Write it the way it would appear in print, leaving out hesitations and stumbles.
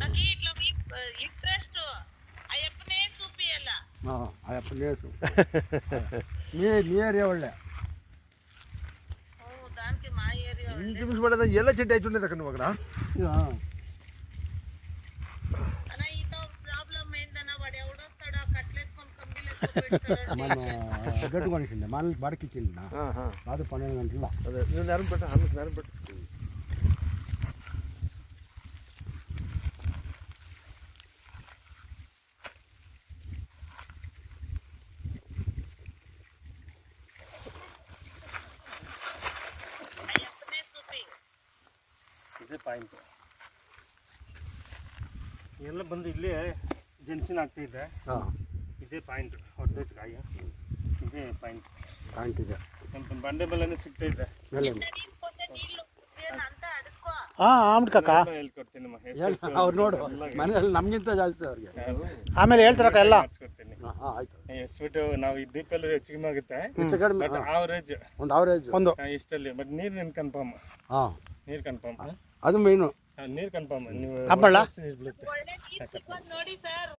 నాకు ఇట్లా ఇంట్రెస్ట్ అయ్యప్పనే చూపియాల అయ్యప్పనే మీ ఏరియా ಒಳ್ಳೆ దానికి మా ఏరియా చూపించబడేది ಎಲ್ಲ చెట్టు అయితే ఉండేది అక్కడ నువ్వు అక్కడ అన్న ఈతో ప్రాబ్లం ఏందన్నా వాడు ఎవడొస్తాడో కట్లెత్తుకొని కంబిలేసుకొని మన గట్టు కొనిసింది మన బడకిచ్చింది కాదు 12 గంటల అదే నువ్వు నేరం పెట్ట ఆమెకు నేరం పెట్టు అయ్యప్పనే చూపి ಇದೇ ಪಾಯಿಂಟ್ ಎಲ್ಲ ಬಂದು ಇಲ್ಲೇ ಜೆನ್ಸಿನ್ ಆಗ್ತಿದೆ ಇದೇ ಪಾಯಿಂಟ್ ಹೊಡೆದೈತೆ ಕಾಯಿ ಇದೇ ಪಾಯಿಂಟ್ ಪಾಯಿಂಟ್ ಇದೆ ಸ್ವಲ್ಪ ಬಂಡೆ ಬೆಲೆನೇ ಸಿಗ್ತೈತೆ నీళ్ళు అంతా అడుక్కో ಆಮ್ಡ್ ಕಾಕ ಹೇಳ್ಕೊಡ್ತೀನಿ ಅವ್ರು ನೋಡು ಮನೆಯಲ್ಲಿ ನಮಗಿಂತ ಜಾಸ್ತಿ ಅವ್ರಿಗೆ ಆಮೇಲೆ ಹೇಳ್ತಾರಕ್ಕ ಎಲ್ಲ ಮಾಡಿಸ್ಕೊಡ್ತೀನಿ ಆಯ್ತು ಎಷ್ಟ್ಬಿಟ್ಟು ನಾವು ಈ ಡೀಪಲ್ಲಿ ಹೆಚ್ಚಿಗೆ ಆಗುತ್ತೆ ಹೆಚ್ಚು ಕಡಿಮೆ ಬಟ್ ಆವರೇಜ್ ಒಂದು ಅವರೇಜ್ ಒಂದು ಇಷ್ಟಲ್ಲಿ ಬಟ್ ನೀರು ಕನ್ಫರ್ಮ್ ನೀರು ಕನ್ಫರ್ಮ್ ಅದು ಮೇನು ನೀರು ಕನ್ಫರ್ಮ್ ನೀವು ಹಬ್ಬಳ ನೀರು ಬೀಳುತ್ತೆ ಒಳ್ಳೆ ನೀರು ಸಿಗೋದು ನೋಡಿ ಸರ್